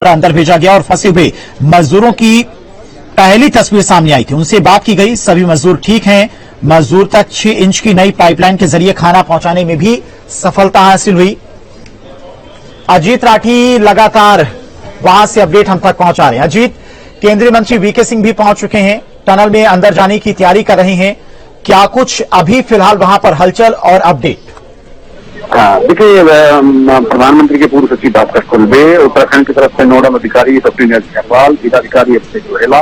अंदर भेजा गया और फंसे हुए मजदूरों की पहली तस्वीर सामने आई थी। उनसे बात की गई, सभी मजदूर ठीक हैं। मजदूर तक 6 इंच की नई पाइपलाइन के जरिए खाना पहुंचाने में भी सफलता हासिल हुई। अजीत राठी लगातार वहां से अपडेट हम तक पहुंचा रहे हैं। अजीत, केंद्रीय मंत्री वीके सिंह भी पहुंच चुके हैं, टनल में अंदर जाने की तैयारी कर रहे हैं। क्या कुछ अभी फिलहाल वहां पर हलचल और अपडेट? देखिए, प्रधानमंत्री के पूर्व सचिव डॉक्टर कुलबे, उत्तराखंड की तरफ से नोडल अधिकारी डॉक्टर अग्रवाल, जिलाधिकारी अभिषेक गोयला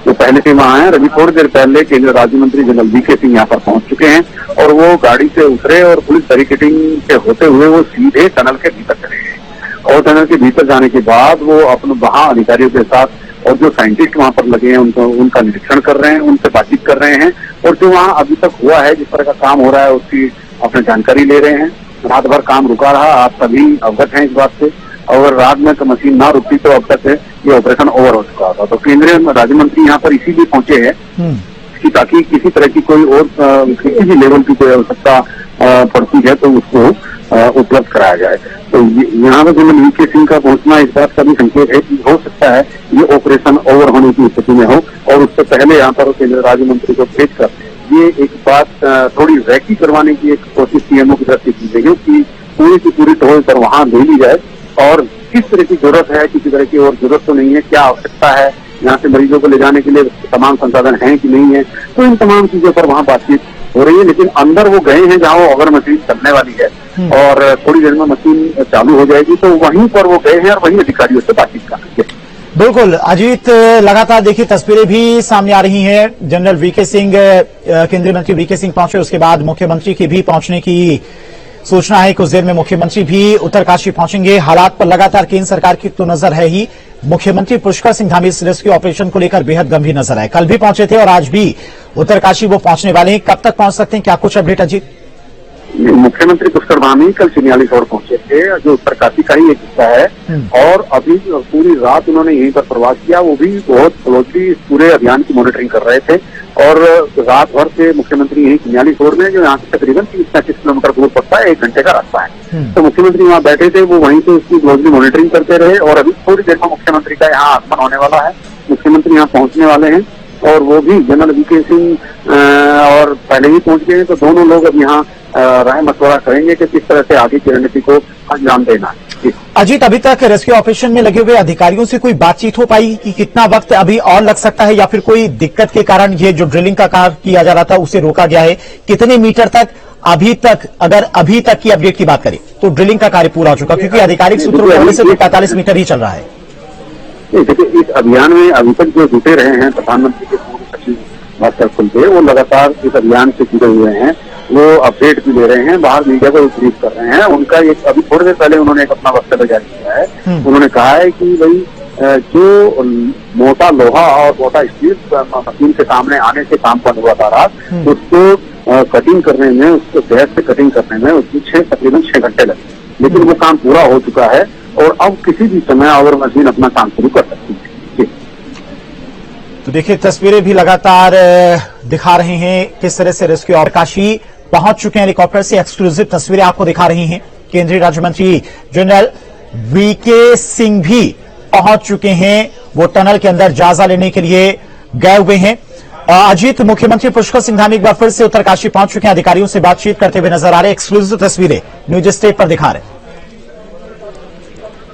वो पहले से वहां हैं। अभी थोड़ी देर पहले केंद्रीय राज्य मंत्री जनरल वीके सिंह यहाँ पर पहुंच चुके हैं और वो गाड़ी से उतरे और पुलिस बैरिकेडिंग से होते हुए वो सीधे टनल के भीतर चले गए। और टनल के भीतर जाने के बाद वो अपने वहां अधिकारियों के साथ और जो साइंटिस्ट वहां पर लगे हैं उनका निरीक्षण कर रहे हैं, उनसे बातचीत कर रहे हैं और जो वहां अभी तक हुआ है, जिस तरह का काम हो रहा है उसकी अपनी जानकारी ले रहे हैं। रात भर काम रुका रहा, आप सभी अवगत हैं इस बात से। अगर रात में तो मशीन ना रुकती तो अब तक ये ऑपरेशन ओवर हो चुका था। तो केंद्रीय राज्य मंत्री यहाँ पर इसीलिए पहुंचे हैं कि ताकि किसी तरह की कोई और किसी भी लेवल की कोई आवश्यकता पड़ती है तो उसको उपलब्ध कराया जाए। तो यहाँ पर जनरल वीके सिंह का पहुंचना इस बात का भी संकेत है कि हो सकता है ये ऑपरेशन ओवर होने की स्थिति में हो और उससे पहले यहाँ पर केंद्रीय राज्य मंत्री को भेज कर ये एक बात थोड़ी रैकी करवाने की एक कोशिश सीएमओ की तरफ से की गई कि पूरी की पूरी टोल पर वहां ले ली जाए और किस तरह की जरूरत है, किसी तरह की और जरूरत तो नहीं है, क्या आवश्यकता है, यहाँ से मरीजों को ले जाने के लिए तमाम संसाधन हैं कि नहीं है। तो इन तमाम चीजों पर वहां बातचीत हो रही है। लेकिन अंदर वो गए हैं जहाँ वो अगर मशीन चलने वाली है और थोड़ी देर में मशीन चालू हो जाएगी तो वहीं पर वो गए हैं और वहीं अधिकारियों से बातचीत करेंगे। बिल्कुल अजीत, लगातार देखिए तस्वीरें भी सामने आ रही हैं। जनरल वीके सिंह, केंद्रीय मंत्री वीके सिंह पहुंचे, उसके बाद मुख्यमंत्री की भी पहुंचने की सूचना है। कुछ देर में मुख्यमंत्री भी उत्तरकाशी पहुंचेंगे। हालात पर लगातार केंद्र सरकार की तो नजर है ही। मुख्यमंत्री पुष्कर सिंह धामी इस रेस्क्यू ऑपरेशन को लेकर बेहद गंभीर नजर आए। कल भी पहुंचे थे और आज भी उत्तरकाशी वो पहुंचने वाले हैं। कब तक पहुंच सकते हैं, क्या कुछ अपडेट अजीत? मुख्यमंत्री पुष्कर धामी कल चिन्यालीसौड़ पहुंचे थे, जो उत्तरकाशी का ही एक हिस्सा है और अभी पूरी रात उन्होंने यहीं पर प्रवास किया। वो भी बहुत क्लोजली पूरे अभियान की मॉनिटरिंग कर रहे थे और रात भर से मुख्यमंत्री यही चिन्यालीसौड़ में, जो यहाँ से तकरीबन 30-35 किलोमीटर दूर पड़ता है, 1 घंटे का रास्ता है। तो मुख्यमंत्री वहाँ बैठे थे, वो वहीं से उसकी क्लोजली मॉनिटरिंग करते रहे और अभी थोड़ी देर में मुख्यमंत्री का यहाँ आगमन होने वाला है। मुख्यमंत्री यहाँ पहुंचने वाले हैं और वो भी जनरल वीके सिंह और पहले ही पहुंच गए हैं। तो दोनों लोग अब यहाँ राय मशवरा करेंगे कि किस तरह से आगे की रणनीति को अंजाम देना है। अजीत, अभी तक रेस्क्यू ऑपरेशन में लगे हुए अधिकारियों से कोई बातचीत हो पाई कि कितना वक्त अभी और लग सकता है या फिर कोई दिक्कत के कारण ये जो ड्रिलिंग का कार्य किया जा रहा था उसे रोका गया है? कितने मीटर तक अभी तक, अगर अभी तक की अपडेट की बात करें तो ड्रिलिंग का कार्य पूरा हो चुका, क्योंकि आधिकारिक सूत्रों के हवाले से तो 45 मीटर ही चल रहा है। देखिए, इस अभियान में अभी तक जो जुटे रहे हैं प्रधानमंत्री के पूर्व सचिव डॉक्टर कुलबे, वो लगातार इस अभियान से जुड़े हुए हैं। वो अपडेट भी ले रहे हैं, बाहर मीडिया को ब्रीफ कर रहे हैं। उनका एक अभी थोड़ी देर पहले उन्होंने एक अपना वक्तव्य जारी किया है। उन्होंने कहा है कि भाई जो मोटा लोहा और मोटा स्टील मशीन के सामने आने से काम बंद हुआ था रात, उसको कटिंग करने में, उसको गैस से कटिंग करने में उसकी तकरीबन 6 घंटे लगे। लेकिन वो काम पूरा हो चुका है और अब किसी भी समय अगर मशीन अपना काम शुरू कर सकती है। तो देखिए तस्वीरें भी लगातार दिखा रहे हैं किस तरह से रेस्क्यू उत्तरकाशी पहुंच चुके हैं। हेलीकॉप्टर से एक्सक्लूसिव तस्वीरें आपको दिखा रही हैं। केंद्रीय राज्य मंत्री जनरल वीके सिंह भी पहुंच चुके हैं, वो टनल के अंदर जायजा लेने के लिए गए हुए हैं। अजीत, मुख्यमंत्री पुष्कर सिंह धामी एक बार फिर से उत्तरकाशी पहुंच चुके हैं, अधिकारियों से बातचीत करते हुए नजर आ रहे हैं। एक्सक्लूसिव तस्वीरें न्यूज स्टेट पर दिखा रहे हैं।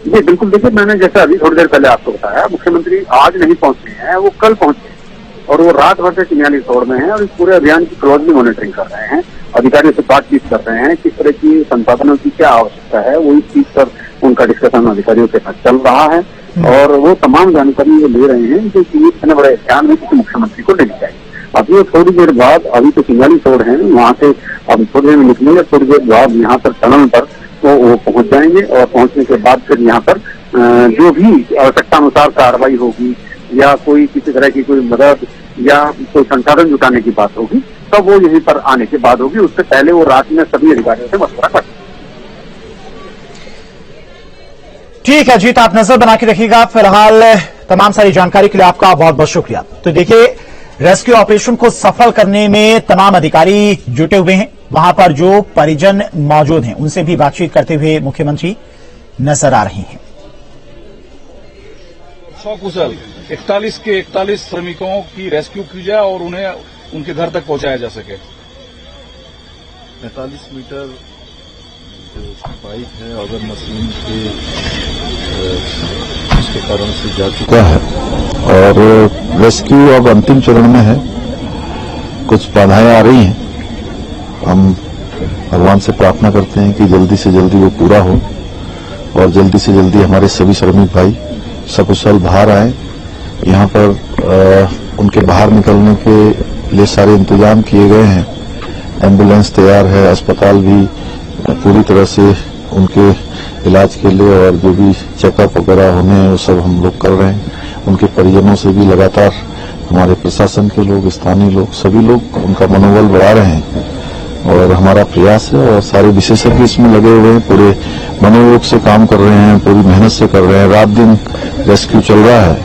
जी बिल्कुल, देखिए मैंने जैसा अभी थोड़ी देर पहले आपको बताया, मुख्यमंत्री आज नहीं पहुंचे हैं, वो कल पहुंचे और वो रात भर से चिन्यालीसौड़ में है और इस पूरे अभियान की क्लोजली मॉनिटरिंग कर रहे हैं। अधिकारियों से बातचीत कर रहे हैं, किस तरह की संसाधनों की क्या आवश्यकता है, वो इस चीज पर उनका डिस्कशन अधिकारियों के साथ चल रहा है और वो तमाम जानकारी वो ले रहे हैं जो कि इतने बड़े ध्यान में किसी मुख्यमंत्री को लेनी चाहिए। अभी वो थोड़ी देर बाद, अभी तो चिन्यालीसौड़ है, वहां से अब थोड़ी देर में निकलेंगे, थोड़ी देर बाद यहाँ पर टनल पर तो वो पहुंच जाएंगे और पहुंचने के बाद फिर यहाँ पर जो भी आवश्यकता अनुसार कार्रवाई होगी या कोई किसी तरह की कोई मदद या कोई संसाधन जुटाने की बात होगी तब वो यहीं पर आने के बाद होगी। उससे पहले वो रात में सभी अधिकारियों से मशवरा कर। ठीक है अजीत, आप नजर बना के रखिएगा। फिलहाल तमाम सारी जानकारी के लिए आपका बहुत बहुत शुक्रिया। तो देखिए रेस्क्यू ऑपरेशन को सफल करने में तमाम अधिकारी जुटे हुए हैं। वहां पर जो परिजन मौजूद हैं उनसे भी बातचीत करते हुए मुख्यमंत्री नजर आ रहे हैं। सकुशल 41 के 41 श्रमिकों की रेस्क्यू की जाए और उन्हें उनके घर तक पहुंचाया जा सके। 45 मीटर जो पाइप है ऑगर मशीन के उसके कारण से जा चुका है और रेस्क्यू अब अंतिम चरण में है। कुछ बाधाएं आ रही हैं, हम भगवान से प्रार्थना करते हैं कि जल्दी से जल्दी वो पूरा हो और जल्दी से जल्दी हमारे सभी श्रमिक भाई सकुशल बाहर आए। यहाँ पर उनके बाहर निकलने के लिए सारे इंतजाम किए गए हैं। एम्बुलेंस तैयार है, अस्पताल भी पूरी तरह से उनके इलाज के लिए और जो भी चेकअप वगैरह होने हैं वो सब हम लोग कर रहे हैं। उनके परिजनों से भी लगातार हमारे प्रशासन के लोग, स्थानीय लोग, सभी लोग उनका मनोबल बढ़ा रहे हैं और हमारा प्रयास है और सारे विशेषज्ञ इसमें लगे हुए हैं, पूरे मनोयोग से काम कर रहे हैं, पूरी मेहनत से कर रहे हैं। रात दिन रेस्क्यू चल रहा है।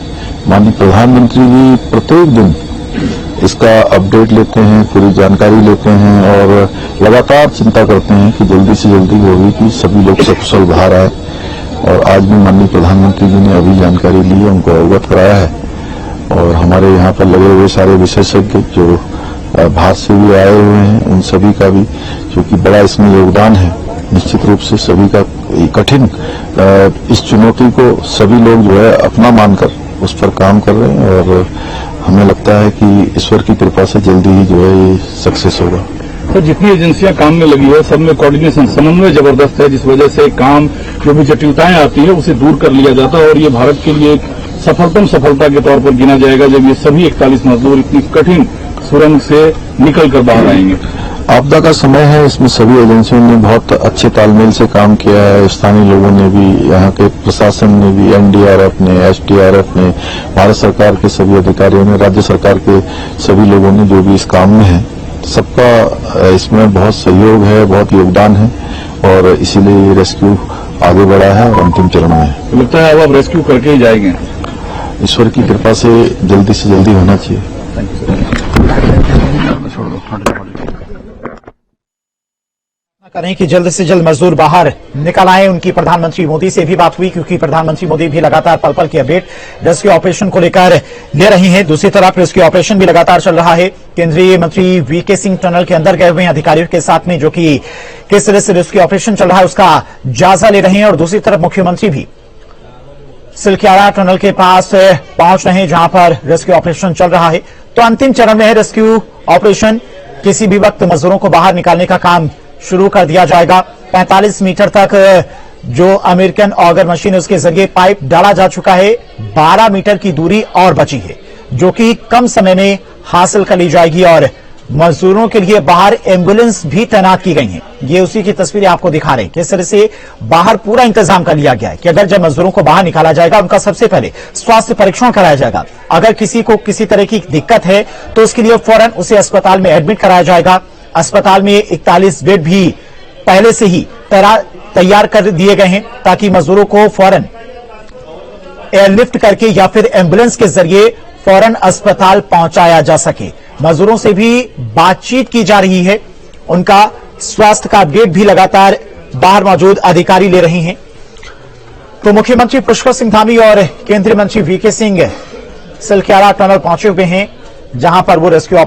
माननीय प्रधानमंत्री जी प्रत्येक दिन इसका अपडेट लेते हैं, पूरी जानकारी लेते हैं और लगातार चिंता करते हैं कि जल्दी से जल्दी होगी कि सभी लोग सकुशल बाहर आए। और आज भी माननीय प्रधानमंत्री जी ने अभी जानकारी ली है, उनको अवगत कराया है और हमारे यहाँ पर लगे हुए सारे विशेषज्ञ जो बाहर से भी आए हुए हैं उन सभी का भी क्योंकि बड़ा इसमें योगदान है। निश्चित रूप से सभी का कठिन इस चुनौती को सभी लोग जो है अपना मानकर उस पर काम कर रहे हैं और हमें लगता है कि ईश्वर की कृपा से जल्दी ही जो है ये सक्सेस होगा। तो जितनी एजेंसियां काम में लगी है सब में कोऑर्डिनेशन, समन्वय जबरदस्त है, जिस वजह से काम जो भी जटिलताएं आती है उसे दूर कर लिया जाता है और ये भारत के लिए एक सफलता के तौर पर गिना जाएगा जब ये सभी 41 मजदूर इतनी कठिन सुरंग से निकल कर बाहर आएंगे। आपदा का समय है, इसमें सभी एजेंसियों ने बहुत अच्छे तालमेल से काम किया है। स्थानीय लोगों ने भी, यहाँ के प्रशासन ने भी, एनडीआरएफ ने, एसडीआरएफ ने, भारत सरकार के सभी अधिकारियों ने, राज्य सरकार के सभी लोगों ने जो भी इस काम में है, सबका इसमें बहुत सहयोग है, बहुत योगदान है और इसीलिए ये रेस्क्यू आगे बढ़ा है और अंतिम चरण में है। तो लगता है अब आप रेस्क्यू करके ही जाएंगे। ईश्वर की कृपा से जल्दी होना चाहिए। करें कि जल्द से जल्द मजदूर बाहर निकल आए। उनकी प्रधानमंत्री मोदी से भी बात हुई क्योंकि प्रधानमंत्री मोदी भी लगातार पल पल की अपडेट रेस्क्यू ऑपरेशन को लेकर ले रही हैं। दूसरी तरफ रेस्क्यू ऑपरेशन भी लगातार चल रहा है। केंद्रीय मंत्री वीके सिंह टनल के अंदर गए हुए हैं अधिकारियों के साथ में, जो कि किस तरह से रेस्क्यू ऑपरेशन चल रहा है उसका जायजा ले रहे हैं। और दूसरी तरफ मुख्यमंत्री भी सिलक्यारा टनल के पास पहुंच रहे हैं जहां पर रेस्क्यू ऑपरेशन चल रहा है। तो अंतिम चरण में है रेस्क्यू ऑपरेशन। किसी भी वक्त मजदूरों को बाहर निकालने का काम शुरू कर दिया जाएगा। 45 मीटर तक जो अमेरिकन ऑगर मशीन है उसके जरिए पाइप डाला जा चुका है। 12 मीटर की दूरी और बची है जो कि कम समय में हासिल कर ली जाएगी और मजदूरों के लिए बाहर एम्बुलेंस भी तैनात की गई हैं। ये उसी की तस्वीरें आपको दिखा रहे हैं किस तरह से बाहर पूरा इंतजाम कर लिया गया है कि अगर जब मजदूरों को बाहर निकाला जाएगा उनका सबसे पहले स्वास्थ्य परीक्षण कराया जाएगा। अगर किसी को किसी तरह की दिक्कत है तो उसके लिए फौरन उसे अस्पताल में एडमिट कराया जाएगा। अस्पताल में 41 बेड भी पहले से ही तैयार कर दिए गए हैं ताकि मजदूरों को फौरन एयरलिफ्ट करके या फिर एम्बुलेंस के जरिए फौरन अस्पताल पहुंचाया जा सके। मजदूरों से भी बातचीत की जा रही है, उनका स्वास्थ्य का अपडेट भी लगातार बाहर मौजूद अधिकारी ले रहे हैं। तो मुख्यमंत्री पुष्कर सिंह धामी और केंद्रीय मंत्री वीके सिंह सिलक्यारा टनल पहुंचे हुए हैं जहां पर वो रेस्क्यू